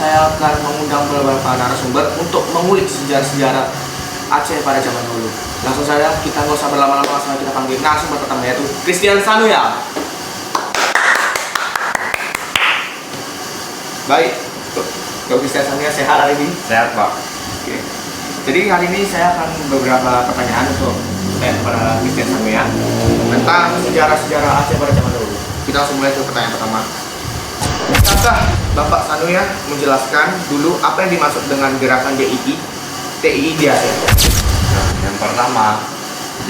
saya akan mengundang beberapa narasumber untuk mengulik sejarah-sejarah Aceh pada zaman dulu. Langsung saja, kita nggak usah berlama-lama, langsung kita panggil narasumber pertama, yaitu Christian Sanuya. Baik, Dr. Christian Sanuya sehat hari ini? Sehat, Pak. Oke. Jadi hari ini saya akan beberapa pertanyaan untuk kepada Christian Sanuya tentang sejarah-sejarah Aceh pada zaman dulu. Kita langsung mulai ke pertanyaan pertama. Bisakah Bapak Sanuya menjelaskan dulu apa yang dimaksud dengan gerakan TII di Aceh? Nah, yang pertama,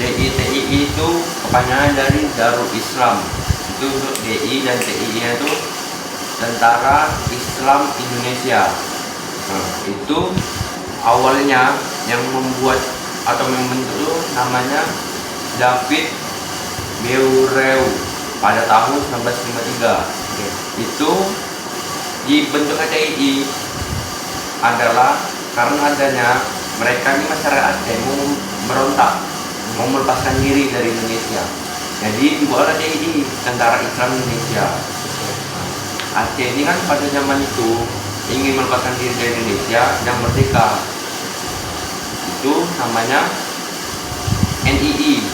TII itu kepanjangan dari Darul Islam. Itu untuk DI dan TII-nya itu Tentara Islam Indonesia. Nah, itu awalnya yang membuat atau membentuk itu namanya David Beureu pada tahun 1953. Itu dibentuknya TII adalah karena adanya mereka ini masyarakat Aceh mau merontak, mau melepaskan diri dari Indonesia. Jadi dibuatlah TII, Tentara Islam Indonesia. Aceh ini kan pada zaman itu ingin melepaskan diri dari Indonesia dan merdeka. Itu namanya NII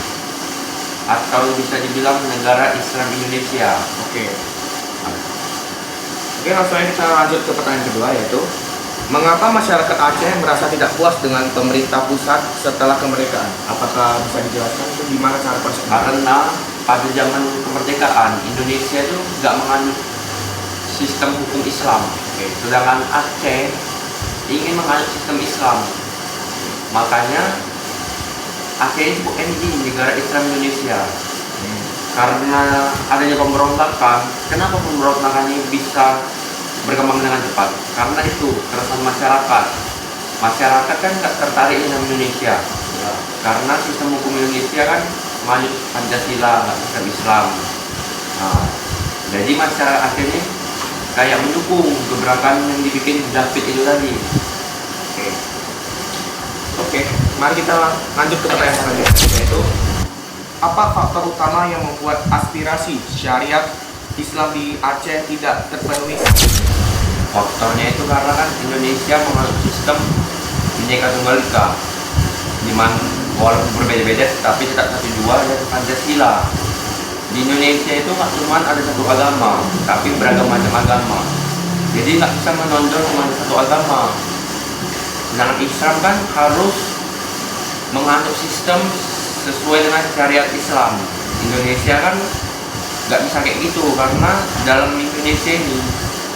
atau bisa dibilang Negara Islam Indonesia. Oke, langsung aja kita lanjut ke pertanyaan kedua, yaitu mengapa masyarakat Aceh merasa tidak puas dengan pemerintah pusat setelah kemerdekaan? Apakah bisa dijelaskan itu gimana cara proses? Karena pada zaman kemerdekaan Indonesia itu nggak menganut sistem hukum Islam. Sedangkan Aceh ingin menganut sistem Islam. Makanya Aceh disebut NII, Negara Islam Indonesia. Karena adanya pemberontakan, kenapa pemberontakan ini bisa berkembang dengan cepat? Karena itu keresahan masyarakat. Masyarakat kan nggak tertarik dengan Indonesia, karena sistem hukum Indonesia kan menganut Pancasila, nggak sistem Islam. Nah, jadi masyarakat Aceh ini kayak mendukung gebrakan yang dibikin David itu tadi. Oke, mari kita lanjut ke pertanyaan selanjutnya, yaitu apa faktor utama yang membuat aspirasi syariat Islam di Aceh tidak terpenuhi? Faktornya itu karena kan Indonesia menganut sistem Bhinneka Tunggal Ika, dimana walaupun berbeda-beda tapi tetap satu jua, yaitu Pancasila. Di Indonesia itu nggak cuma ada satu agama, tapi beragam macam agama. Jadi nggak bisa menonjol cuma satu agama. Sedangkan Islam kan harus menganut sistem sesuai dengan syariat Islam. Indonesia kan nggak bisa kayak gitu, karena dalam Indonesia ini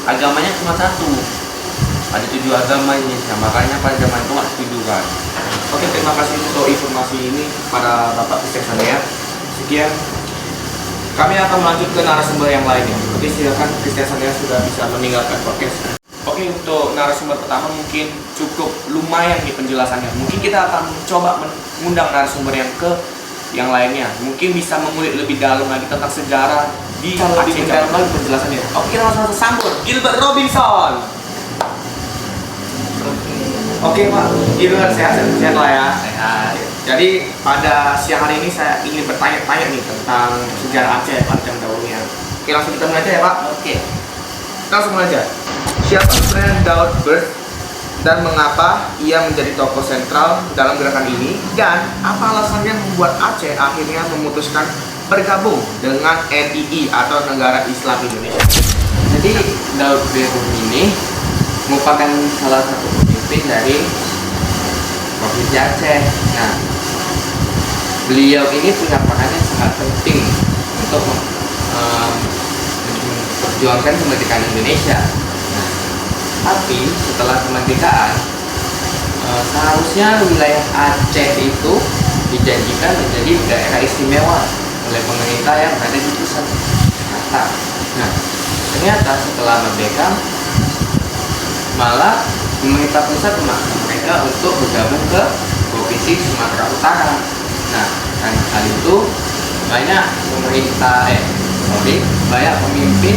agamanya cuma satu, ada 7 agama Indonesia. Makanya pada zaman itu nggak setuju kan. Oke, terima kasih untuk informasi ini pada Bapak Christian Sanuya. Sekian, kami akan melanjut ke narasumber yang lainnya. Oke, silakan Christian Sanuya sudah bisa meninggalkan podcast. Oke, untuk narasumber pertama mungkin cukup lumayan nih penjelasannya. Mungkin kita akan coba mengundang narasumber yang lainnya. Mungkin bisa mengulik lebih dalam lagi tentang sejarah di Aceh dalam lagi penjelasannya. Oke, kita langsung sambut Gilbert Robinson. Oke Pak, Gilbert sehat lah ya. Sehat. Jadi pada siang hari ini saya ingin bertanya-tanya nih tentang sejarah Aceh pada zaman dahulunya. Oke, langsung kita mulai aja ya Pak. Oke. Kita langsung mulai aja. Siapa sebenarnya Daud Birth dan mengapa ia menjadi tokoh sentral dalam gerakan ini, dan apa alasannya membuat Aceh akhirnya memutuskan bergabung dengan NII atau Negara Islam Indonesia? Jadi Daud Birth ini merupakan salah satu pemimpin dari Provinsi Aceh. Nah, beliau ini punya peran yang sangat penting untuk memperjuangkan kemerdekaan Indonesia. Nah, tapi setelah kemerdekaan seharusnya wilayah Aceh itu dijanjikan menjadi daerah istimewa oleh pemerintah yang berada di pusat. Nah, ternyata setelah merdeka malah pemerintah pusat memaksa mereka untuk bergabung ke Provinsi Sumatera Utara. Nah, karena hal itu banyak banyak pemimpin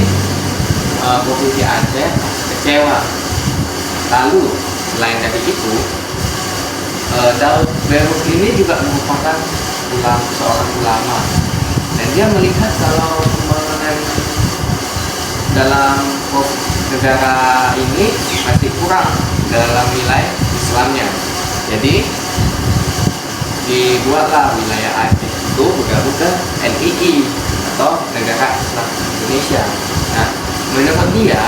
Provinsi Aceh kecewa. Lalu selain dari itu, Daud Birth ini juga merupakan seorang ulama, dan dia melihat kalau pembangunan dalam negara ini masih kurang dalam wilayah Islamnya. Jadi dibuatlah wilayah Aceh itu bergabung ke NII atau Negara Islam Indonesia. Nah, menurut dia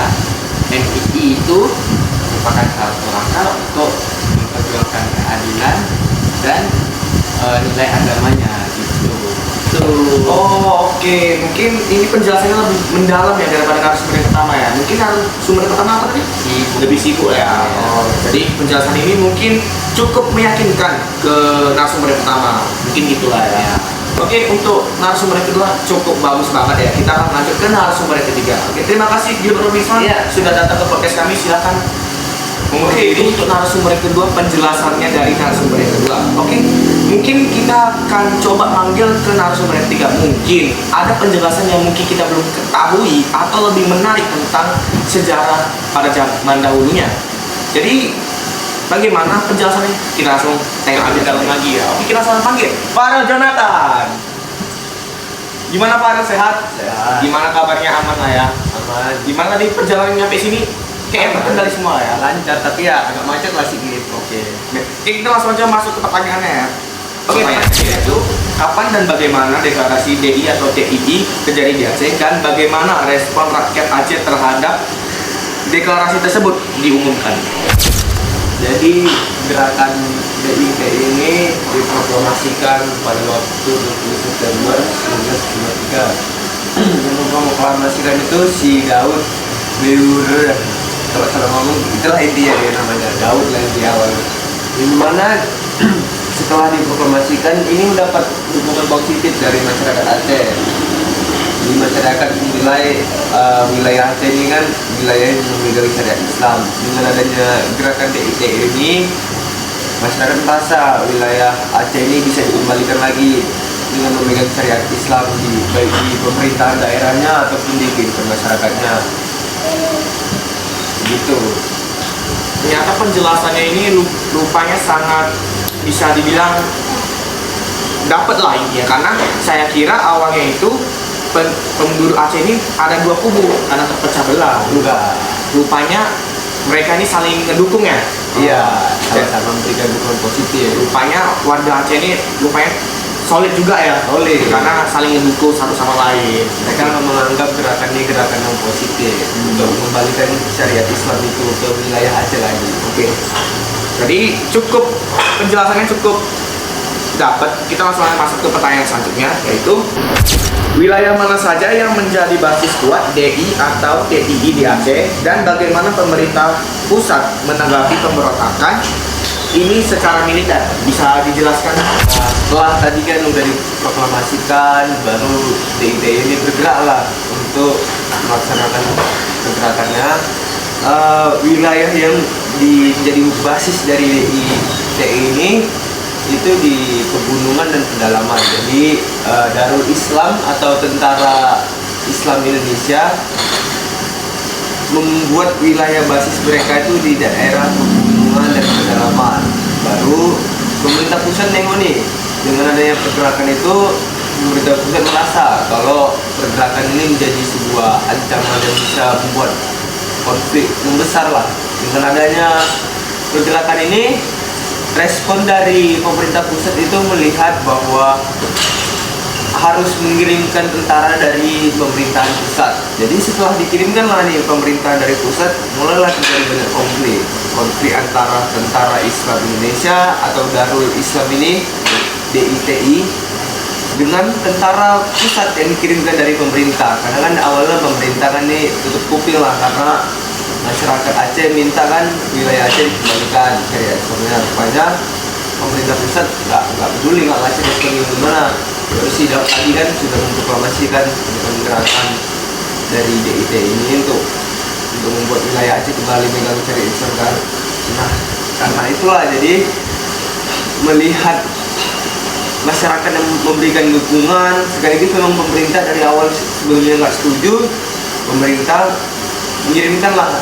NII itu merupakan satu langkah untuk memperjuangkan keadilan dan nilai agamanya gitu. Oh, oke. Mungkin ini penjelasannya lebih mendalam ya daripada narasumber yang pertama ya. Mungkin narasumber yang pertama apa tadi? Lebih sibuk ya. Oh, jadi penjelasan ini mungkin cukup meyakinkan ke narasumber yang pertama. Mungkin gitulah ya. Oke, untuk narasumber yang kedua cukup bagus banget ya. Kita akan lanjut ke narasumber yang ketiga. Oke, terima kasih Gilbert Robinson sudah datang ke podcast kami. Silakan. Oke, itu untuk narasumber yang kedua, penjelasannya dari narasumber yang kedua. Oke, mungkin kita akan coba manggil ke narasumber yang ketiga. Mungkin ada penjelasan yang mungkin kita belum ketahui atau lebih menarik tentang sejarah pada zaman dahulunya. Jadi, bagaimana penjelasannya? Kita langsung tengok lebih dalam lagi ya. Oke, kita langsung panggil Farel Jonathan. Gimana Farel, sehat? Sehat. Gimana kabarnya, aman lah ya? Aman. Gimana tadi perjalanan nyampe sini? Kayak terkendali semua ya? Lancar, tapi ya agak macet lah sedikit. Oke, kita langsung aja masuk ke pertanyaannya ya. Oke, pertanyaannya itu kapan dan bagaimana deklarasi DI atau DII terjadi di Aceh dan bagaimana respon rakyat Aceh terhadap deklarasi tersebut diumumkan? Jadi gerakan DITI ini diproklamasikan pada waktu 20 September 1953. Yang memproklamasikan itu si Daud Beur, kalau salah ngomong itulah intinya dia namanya, Daud lah di awal. Di mana setelah diproklamasikan ini mendapat dukungan positif dari masyarakat Aceh. Di masyarakat menilai wilayah Aceh ini kan wilayah yang memegang syariat Islam. Dengan adanya gerakan DITI ini, masyarakat merasa wilayah Aceh ini bisa dikembalikan lagi dengan memegang syariat Islam baik di pemerintahan daerahnya ataupun di kehidupan masyarakatnya. Gitu. Ternyata penjelasannya ini rupanya sangat bisa dibilang dapat lah intinya, karena saya kira awalnya itu penduduk Aceh ini ada dua kubu karena terpecah belah. Enggak. Rupanya mereka ini saling mendukung ya. Iya, sama-sama memberikan dukungan positif. Rupanya warga Aceh ini rupanya solid juga ya. Solid. Karena saling mendukung satu sama lain. Mereka menganggap gerakan ini gerakan yang positif untuk mengembalikan syariat Islam itu ke wilayah Aceh lagi. Oke. Jadi cukup penjelasannya cukup dapat. Kita langsung masuk ke pertanyaan selanjutnya, yaitu wilayah mana saja yang menjadi basis kuat DI atau DII di Aceh dan bagaimana pemerintah pusat menanggapi pemberontakan ini secara militer? Bisa dijelaskan? Setelah tadi kan udah diproklamasikan, baru DITI ini bergeraklah untuk melaksanakan pergerakannya. Wilayah yang jadi basis dari DITI ini itu di pegunungan dan pedalaman. Jadi Darul Islam atau Tentara Islam Indonesia membuat wilayah basis mereka itu di daerah pegunungan dan pedalaman. Baru pemerintah pusat nengok nih, dengan adanya pergerakan itu pemerintah pusat merasa kalau pergerakan ini menjadi sebuah ancaman yang bisa membuat konflik yang besar lah. Dengan adanya pergerakan ini, respon dari pemerintah pusat itu melihat bahwa harus mengirimkan tentara dari pemerintahan pusat. Jadi setelah dikirimkan lah nih pemerintahan dari pusat, mulailah terjadi banyak konflik antara tentara Islam Indonesia atau Darul Islam ini DITI dengan tentara pusat yang dikirimkan dari pemerintah. Karena kan awalnya pemerintah kan ini tutup kuping lah, karena masyarakat Aceh minta kan wilayah Aceh dikembalikan syariat Islamnya. Rupanya pemerintah pusat nggak peduli, nggak ngasih respon gimana. Terus tadi kan sudah memproklamasikan gerakan dari DITI ini untuk membuat wilayah Aceh kembali megang syariat Islam kan. Nah, karena itulah jadi melihat masyarakat yang memberikan dukungan, sekaligus memang pemerintah dari awal sebelumnya nggak setuju, pemerintah mengirimkanlah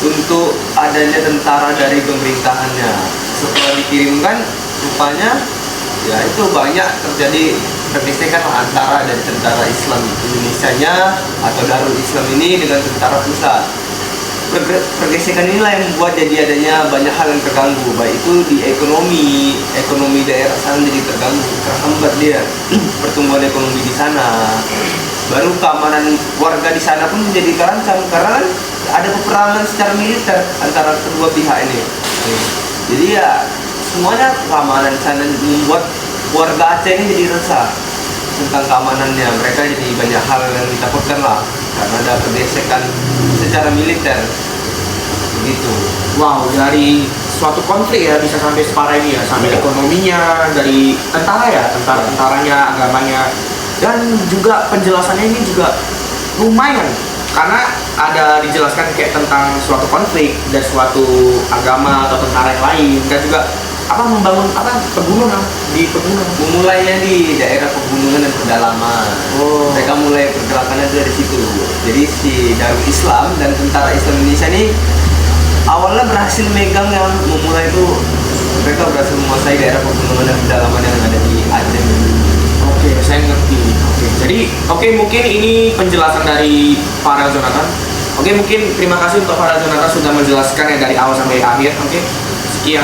untuk adanya tentara dari pemerintahannya. Setelah dikirimkan, rupanya ya itu banyak terjadi pergesekan antara dari tentara Islam Indonesia-nya atau Darul Islam ini dengan tentara pusat. pergesekan inilah yang membuat jadi adanya banyak hal yang terganggu, baik itu di ekonomi daerah sana jadi terganggu, terhambat dia pertumbuhan ekonomi di sana. Baru keamanan warga di sana pun menjadi terancam karena kan ada peperangan secara militer antara kedua pihak ini. Jadi ya semuanya keamanan di sana membuat warga Aceh ini jadi resah tentang keamanannya. Mereka jadi banyak hal yang ditakutkan lah karena ada pergesekan secara militer begitu. Wow, dari suatu konflik ya bisa sampai separah ini ya, sampai Iya. ekonominya, dari tentara ya, tentaranya, agamanya, dan juga penjelasannya ini juga lumayan karena ada dijelaskan kayak tentang suatu konflik dan suatu agama atau tentara yang lain, dan juga membangun pegunungan di pegunungan. Memulainya di daerah pegunungan dan pedalaman. Oh. Mereka mulai pergerakannya dari situ. Jadi si Darul Islam dan tentara Islam Indonesia ini awalnya berhasil megang yang memulai itu, mereka berhasil menguasai daerah pegunungan dan pedalaman yang ada di Aceh. Oke, saya ngerti. Jadi mungkin ini penjelasan dari Farel Jonathan. Oke, mungkin terima kasih untuk Farel Jonathan sudah menjelaskan ya dari awal sampai akhir. Oke, sekian.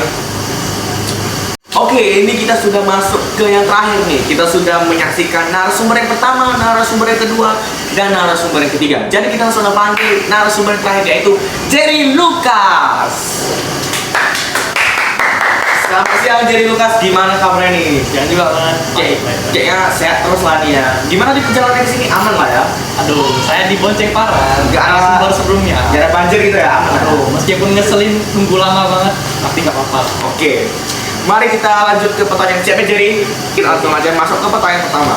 Oke, ini kita sudah masuk ke yang terakhir nih. Kita sudah menyaksikan narasumber yang pertama, narasumber yang kedua, dan narasumber yang ketiga. Jadi kita langsung panggil narasumber yang terakhir, yaitu Jerry Lucas. Selamat siang Jerry Lucas, gimana kabarnya nih? Yang juga kan. Kayaknya sehat terus lah nih ya. Gimana di perjalanan ke sini, aman lah ya? Aduh, saya dibonceng parah. Nggak ada- sumber sebelumnya. Gak ada banjir gitu ya, aman lah. Aduh, meskipun ngeselin tunggu lama banget, tapi nggak apa-apa. Oke, mari kita lanjut ke pertanyaan siapa Jerry? Kita langsung aja masuk ke pertanyaan pertama.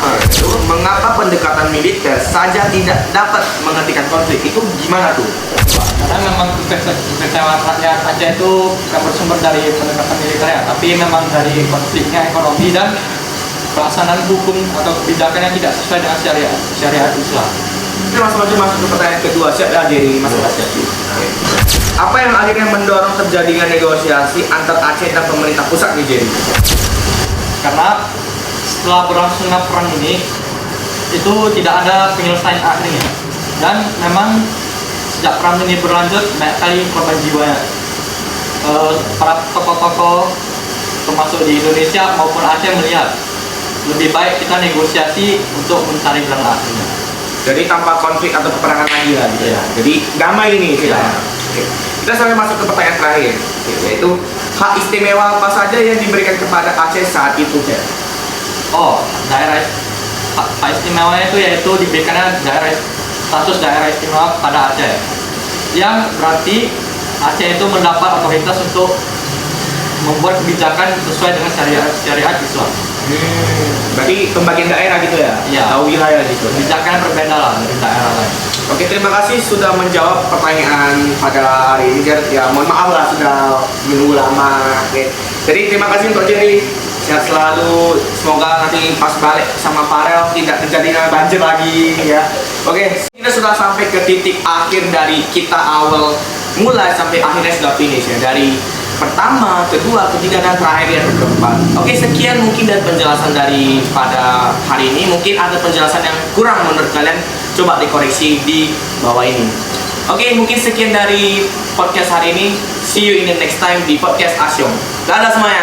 Mengapa pendekatan militer saja tidak dapat menghentikan konflik? Itu gimana tuh? Karena memang kekecewaan rakyat Aceh itu bukan bersumber dari pendekatan militer ya, tapi memang dari konfliknya ekonomi dan pelaksanaan hukum atau kebijakan yang tidak sesuai dengan syariat Islam. Kita langsung aja masuk ke pertanyaan kedua. Siap ya Jerry? Masuk aja. Oke. Apa yang akhirnya mendorong terjadinya negosiasi antar Aceh dan pemerintah pusat nih Jerry? Karena setelah berlangsungnya perang ini itu tidak ada penyelesaian akhirnya, dan memang sejak perang ini berlanjut banyak kali korban jiwanya. Para tokoh-tokoh termasuk di Indonesia maupun Aceh melihat lebih baik kita negosiasi untuk mencari jalan akhirnya. Jadi tanpa konflik atau peperangan lagi lah gitu ya. Iya. Jadi damai ini kita. Iya. Oke. Kita sampai masuk ke pertanyaan terakhir, yaitu hak istimewa apa saja yang diberikan kepada Aceh saat itu, Jer? Hak istimewanya itu yaitu diberikannya status daerah istimewa kepada Aceh, yang berarti Aceh itu mendapat otoritas untuk membuat kebijakan sesuai dengan syariat Islam. Berarti pembagian daerah gitu ya? Iya. Atau wilayah gitu. Kebijakan berbeda lah dari daerah lain. Oke, terima kasih sudah menjawab pertanyaan pada hari ini, Jer. Ya, mohon maaf lah sudah menunggu lama. Oke. Jadi terima kasih untuk Jerry. Sehat selalu. Semoga nanti pas balik sama Farel tidak terjadi banjir lagi ya. Oke, kita sudah sampai ke titik akhir dari kita awal mulai sampai akhirnya sudah finish ya. Dari pertama, kedua, ketiga, dan terakhir yang keempat. Oke, sekian mungkin dari penjelasan dari pada hari ini. Mungkin ada penjelasan yang kurang menurut kalian, coba dikoreksi di bawah ini. Oke, mungkin sekian dari podcast hari ini. See you in the next time di podcast Asyong. Dadah semuanya.